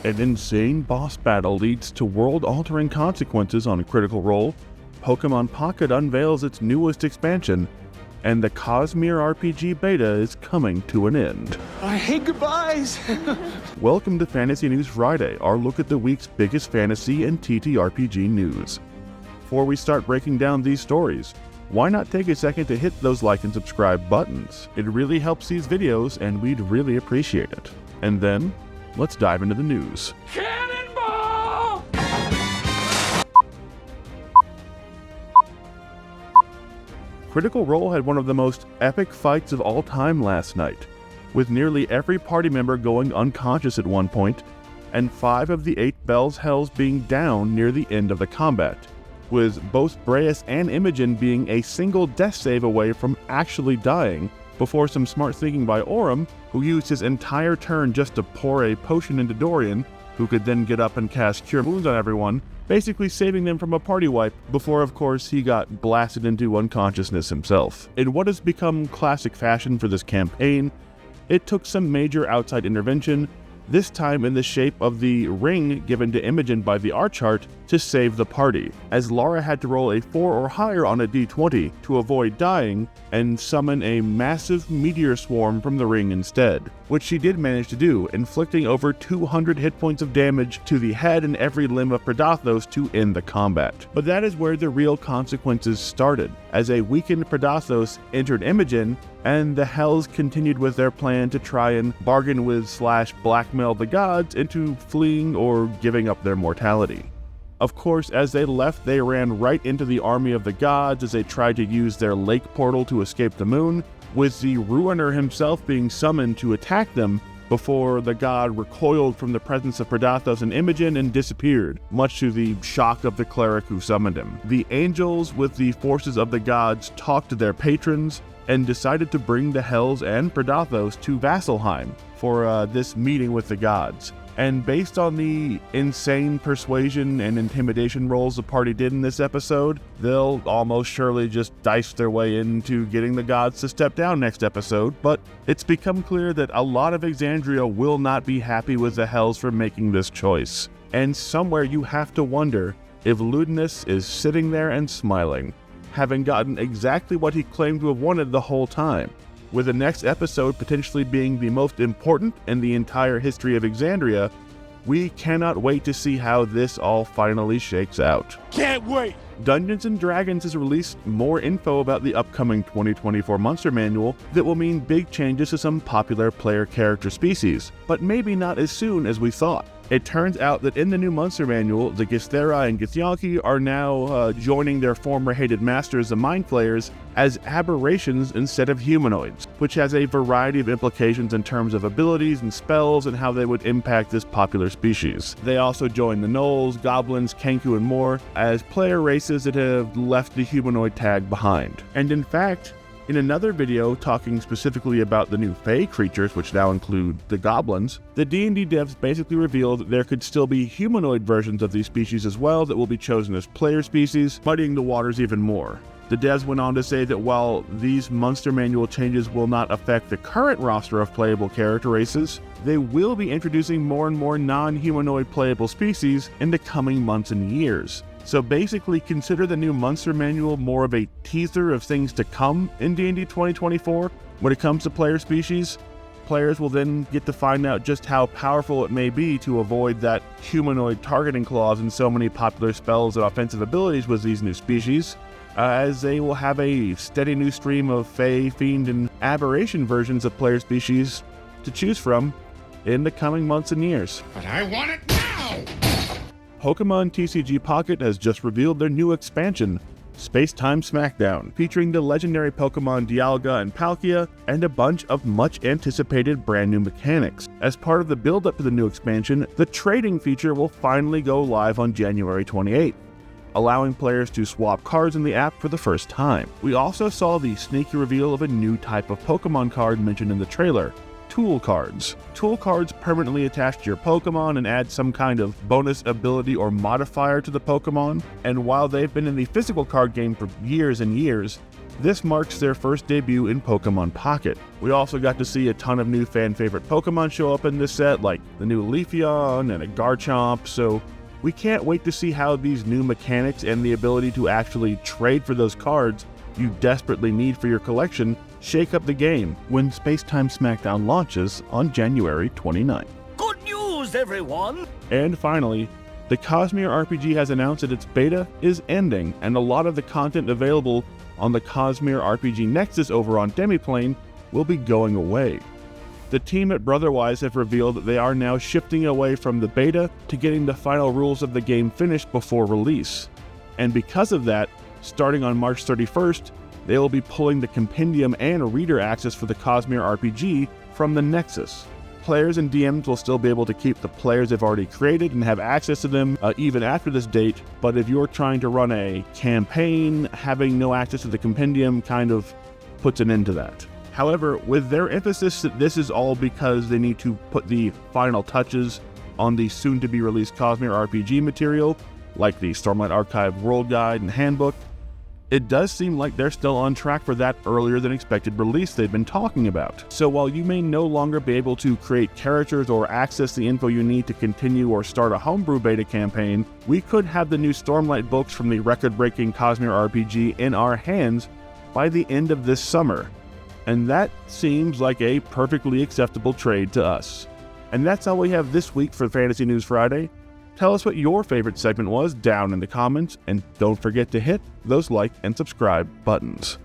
An insane boss battle leads to world-altering consequences on Critical Role, Pokémon Pocket unveils its newest expansion, and the Cosmere RPG beta is coming to an end. I hate goodbyes! Welcome to Fantasy News Friday, our look at the week's biggest fantasy and TTRPG news. Before we start breaking down these stories, why not take a second to hit those like and subscribe buttons? It really helps these videos and we'd really appreciate it. And then, let's dive into the news. Cannonball! Critical Role had one of the most epic fights of all time last night, with nearly every party member going unconscious at one point, and 5 of the 8 Bell's Hells being down near the end of the combat, with both Breas and Imogen being a single death save away from actually dying, before some smart thinking by Aurum, who used his entire turn just to pour a potion into Dorian, who could then get up and cast Cure Wounds on everyone, basically saving them from a party wipe before, of course, he got blasted into unconsciousness himself. In what has become classic fashion for this campaign, it took some major outside intervention, this time in the shape of the ring given to Imogen by the Archart to save the party, as Lara had to roll a 4 or higher on a d20 to avoid dying and summon a massive meteor swarm from the ring instead, which she did manage to do, inflicting over 200 hit points of damage to the head and every limb of Predathos to end the combat. But that is where the real consequences started, as a weakened Predathos entered Imogen, and the Hells continued with their plan to try and bargain with / blackmail the gods into fleeing or giving up their mortality. Of course, as they left, they ran right into the army of the gods as they tried to use their lake portal to escape the moon, with the Ruiner himself being summoned to attack them before the god recoiled from the presence of Predathos and Imogen and disappeared, much to the shock of the cleric who summoned him. The angels, with the forces of the gods, talked to their patrons and decided to bring the Hells and Predathos to Vasselheim for this meeting with the gods. And based on the insane persuasion and intimidation rolls the party did in this episode, they'll almost surely just dice their way into getting the gods to step down next episode, but it's become clear that a lot of Exandria will not be happy with the Hells for making this choice. And somewhere you have to wonder if Ludinus is sitting there and smiling, having gotten exactly what he claimed to have wanted the whole time, with the next episode potentially being the most important in the entire history of Exandria. We cannot wait to see how this all finally shakes out. Can't wait! Dungeons & Dragons has released more info about the upcoming 2024 Monster Manual that will mean big changes to some popular player character species, but maybe not as soon as we thought. It turns out that in the new Monster Manual, the Githera and Githyanki are now joining their former hated masters, the Mind Flayers, as aberrations instead of humanoids, which has a variety of implications in terms of abilities and spells and how they would impact this popular species. They also join the Gnolls, Goblins, Kenku, and more as player races that have left the humanoid tag behind. And in fact, in another video talking specifically about the new Fey creatures, which now include the Goblins, the D&D devs basically revealed that there could still be humanoid versions of these species as well that will be chosen as player species, muddying the waters even more. The devs went on to say that while these Monster Manual changes will not affect the current roster of playable character races, they will be introducing more and more non-humanoid playable species in the coming months and years. So basically, consider the new Monster Manual more of a teaser of things to come in D&D 2024. When it comes to player species, players will then get to find out just how powerful it may be to avoid that humanoid targeting clause in so many popular spells and offensive abilities with these new species, as they will have a steady new stream of Fey, Fiend, and Aberration versions of player species to choose from in the coming months and years. But I want it now! Pokémon TCG Pocket has just revealed their new expansion, Space-Time Smackdown, featuring the legendary Pokémon Dialga and Palkia, and a bunch of much-anticipated brand new mechanics. As part of the build-up to the new expansion, the trading feature will finally go live on January 28th, allowing players to swap cards in the app for the first time. We also saw the sneaky reveal of a new type of Pokémon card mentioned in the trailer, Tool Cards. Tool Cards permanently attach to your Pokémon and add some kind of bonus ability or modifier to the Pokémon, and while they've been in the physical card game for years and years, this marks their first debut in Pokémon Pocket. We also got to see a ton of new fan-favorite Pokémon show up in this set, like the new Leafeon, and a Garchomp, so we can't wait to see how these new mechanics and the ability to actually trade for those cards you desperately need for your collection shake up the game when Spacetime Smackdown launches on January 29th. Good news, everyone! And finally, the Cosmere RPG has announced that its beta is ending, and a lot of the content available on the Cosmere RPG Nexus over on Demiplane will be going away. The team at Brotherwise have revealed that they are now shifting away from the beta to getting the final rules of the game finished before release. And because of that, starting on March 31st, they will be pulling the compendium and reader access for the Cosmere RPG from the Nexus. Players and DMs will still be able to keep the players they've already created and have access to them even after this date, but if you're trying to run a campaign, having no access to the compendium kind of puts an end to that. However, with their emphasis that this is all because they need to put the final touches on the soon-to-be-released Cosmere RPG material, like the Stormlight Archive World Guide and Handbook, it does seem like they're still on track for that earlier than expected release they've been talking about. So while you may no longer be able to create characters or access the info you need to continue or start a homebrew beta campaign, we could have the new Stormlight books from the record-breaking Cosmere RPG in our hands by the end of this summer. And that seems like a perfectly acceptable trade to us. And that's all we have this week for Fantasy News Friday. Tell us what your favorite segment was down in the comments, and don't forget to hit those like and subscribe buttons.